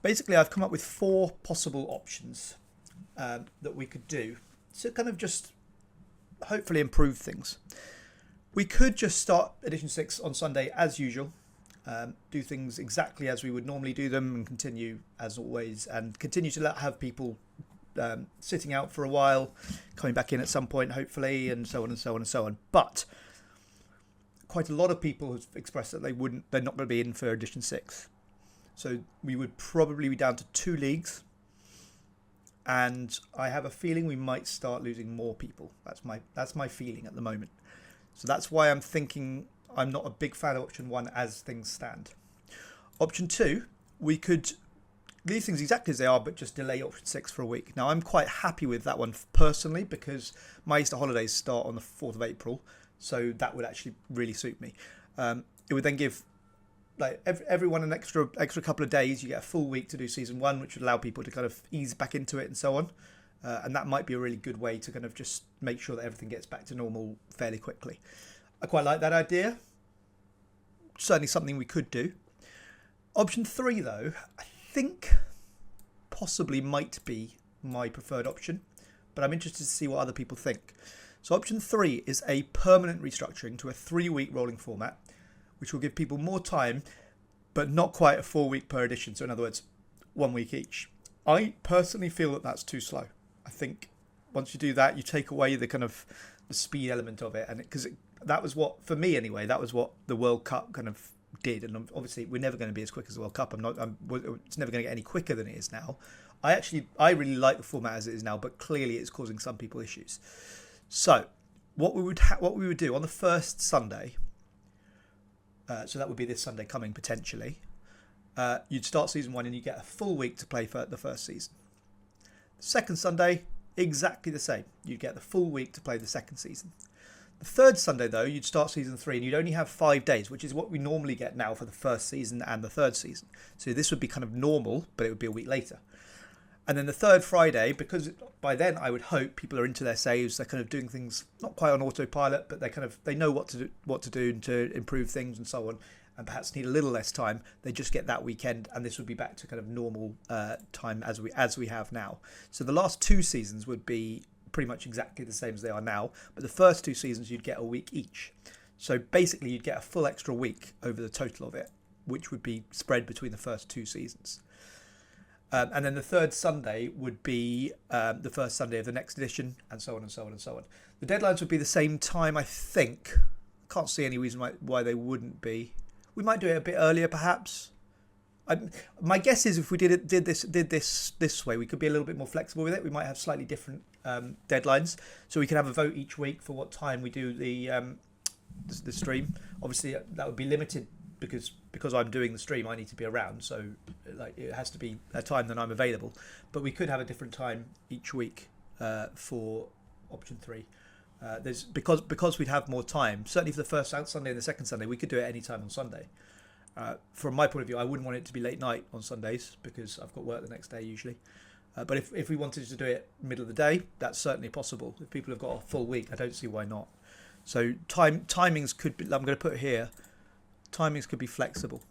basically I've come up with 4 possible options that we could do to kind of just hopefully improve things. We could just start Edition 6 on Sunday as usual, do things exactly as we would normally do them and continue as always, and continue to have people sitting out for a while, coming back in at some point hopefully, and so on and so on and so on. But quite a lot of people have expressed that they're not going to be in for Edition 6. So we would probably be down to 2 leagues, and I have a feeling we might start losing more people. That's my feeling at the moment. So that's why I'm thinking I'm not a big fan of option 1 as things stand. Option 2, we could leave things exactly as they are, but just delay option 6 for a week. Now, I'm quite happy with that one personally, because my Easter holidays start on the 4th of April, so that would actually really suit me. It would then give everyone an extra couple of days. You get a full week to do season 1, which would allow people to kind of ease back into it and so on. And that might be a really good way to kind of just make sure that everything gets back to normal fairly quickly. I quite like that idea. Certainly something we could do. Option 3, though, I think possibly might be my preferred option, but I'm interested to see what other people think. So option 3 is a permanent restructuring to a 3-week rolling format, which will give people more time, but not quite a 4-week per edition. So in other words, 1 week each. I personally feel that that's too slow. I think once you do that, you take away the kind of the speed element of it, and because that was what, for me anyway, that was what the World Cup kind of did. And obviously, we're never going to be as quick as the World Cup. It's never going to get any quicker than it is now. I really like the format as it is now, but clearly it's causing some people issues. So what we would do on the first Sunday, so that would be this Sunday coming potentially, you'd start season 1 and you get a full week to play for the first season. Second Sunday, exactly the same. You'd get the full week to play the second season. The third Sunday, though, you'd start season 3 and you'd only have 5 days, which is what we normally get now for the first season and the third season. So this would be kind of normal, but it would be a week later. And then the third Friday, because by then I would hope people are into their saves, they're kind of doing things not quite on autopilot, but they know what to do to improve things and so on, and perhaps need a little less time. They just get that weekend, and this would be back to kind of normal time as we have now. So the last 2 seasons would be pretty much exactly the same as they are now, but the first 2 seasons you'd get a week each. So basically you'd get a full extra week over the total of it, which would be spread between the first 2 seasons. And then the third Sunday would be the first Sunday of the next edition, and so on and so on and so on. The deadlines would be the same time, I think. Can't see any reason why they wouldn't be. We might do it a bit earlier, perhaps. My guess is if we did this way, we could be a little bit more flexible with it. We might have slightly different deadlines, so we can have a vote each week for what time we do the stream. Obviously, that would be limited because I'm doing the stream. I need to be around, so it has to be a time that I'm available. But we could have a different time each week for option 3. Because we'd have more time. Certainly for the first Sunday and the second Sunday, we could do it any time on Sunday. From my point of view, I wouldn't want it to be late night on Sundays because I've got work the next day usually. But if we wanted to do it middle of the day, that's certainly possible. If people have got a full week, I don't see why not. So timings could be, I'm going to put here, timings could be flexible.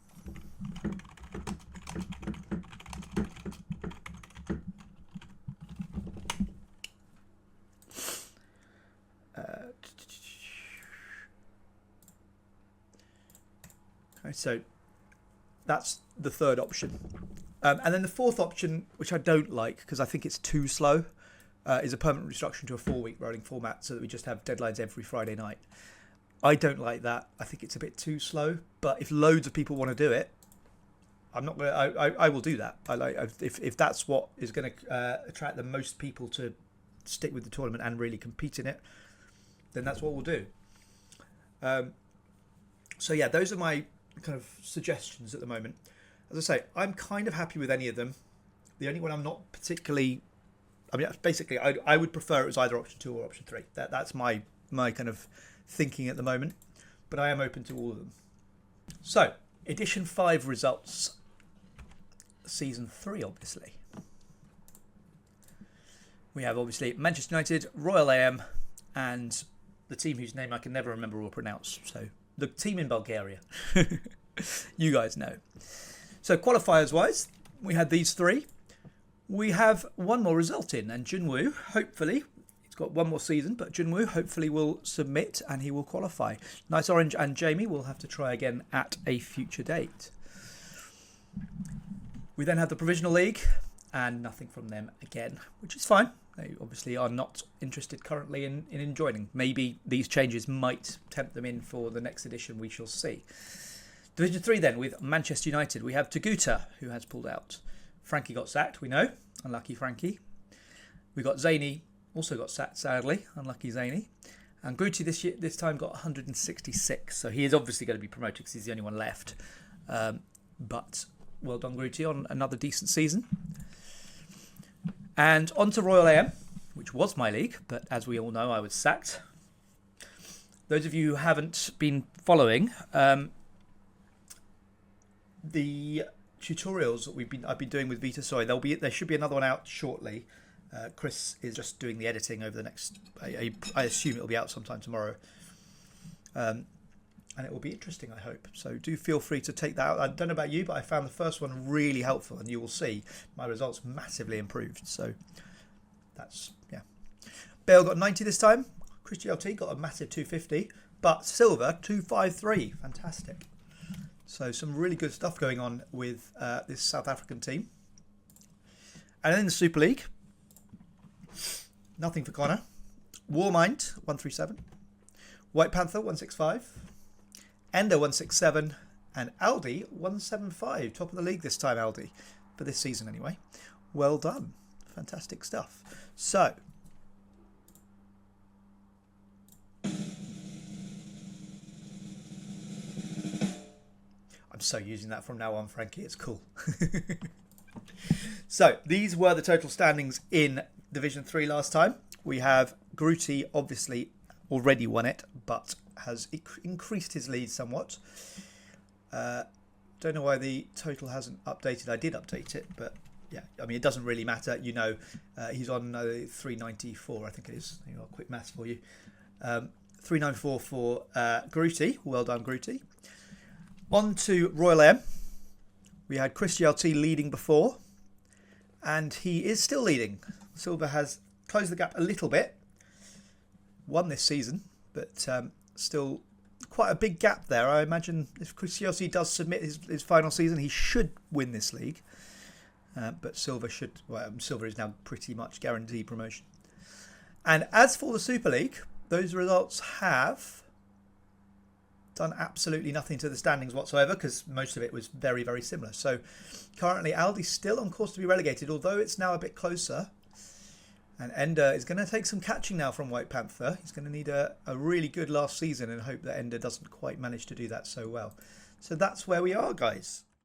Okay, so that's the third option. And then the fourth option, which I don't like because I think it's too slow, is a permanent restructuring to a 4-week rolling format so that we just have deadlines every Friday night. I don't like that. I think it's a bit too slow. But if loads of people want to do it, I'm not going to. I will do that. If that's what is going to attract the most people to stick with the tournament and really compete in it, then that's what we'll do. So yeah, those are my kind of suggestions at the moment. As I say, I'm kind of happy with any of them. The only one I'm not particularly, basically I would prefer it was either option 2 or option 3. That's my kind of thinking at the moment, but I am open to all of them. So edition 5 results, season 3 obviously. We have obviously Manchester United, Royal AM, and the team whose name I can never remember or pronounce. So the team in Bulgaria. You guys know. So qualifiers wise, we had these three. We have one more result in, and Junwoo, hopefully, he's got one more season, but Junwoo hopefully will submit and he will qualify. Nice Orange and Jamie will have to try again at a future date. We then have the Provisional League, and nothing from them again, which is fine. They obviously are not interested currently in joining. Maybe these changes might tempt them in for the next edition, we shall see. Division 3 then, with Manchester United. We have Taguta, who has pulled out. Frankie got sacked, we know. Unlucky Frankie. We got Zany, also got sacked, sadly. Unlucky Zany. And Gruti this time got 166. So he is obviously going to be promoted because he's the only one left. But well done, Gruti, on another decent season. And on to Royal AM, which was my league. But as we all know, I was sacked. Those of you who haven't been following, the tutorials that I've been doing with Vita Soy, there should be another one out shortly. Chris is just doing the editing over the next. I assume it'll be out sometime tomorrow, and it will be interesting, I hope. So do feel free to take that out. I don't know about you, but I found the first one really helpful, and you will see my results massively improved. So that's Bale got 90 this time. Christy LT got a massive 250, but Silver 253. Fantastic. So some really good stuff going on with this South African team. And then in the Super League, nothing for Connor. Warmind 137, White Panther 165, Ender 167, and Aldi 175. Top of the league this time, Aldi, for this season anyway. Well done. Fantastic stuff. So I'm so using that from now on, Frankie. It's cool. So these were the total standings in Division 3 last time. We have Gruti obviously already won it, but has increased his lead somewhat. Don't know why the total hasn't updated. I did update it, but yeah, I mean, it doesn't really matter. You know, he's on 394, I think it is. I'll quick maths for you. 394 for Gruti. Well done, Gruti. On to Royal M. We had Chris GLT leading before, and he is still leading. Silver has closed the gap a little bit. Won this season, but still quite a big gap there. I imagine if Chris GLT does submit his final season, he should win this league. But Silver Silver is now pretty much guaranteed promotion. And as for the Super League, those results have done absolutely nothing to the standings whatsoever, because most of it was very, very similar. So currently Aldi's still on course to be relegated, although it's now a bit closer. And Ender is going to take some catching now from White Panther. He's going to need a really good last season and hope that Ender doesn't quite manage to do that so well. So that's where we are, guys.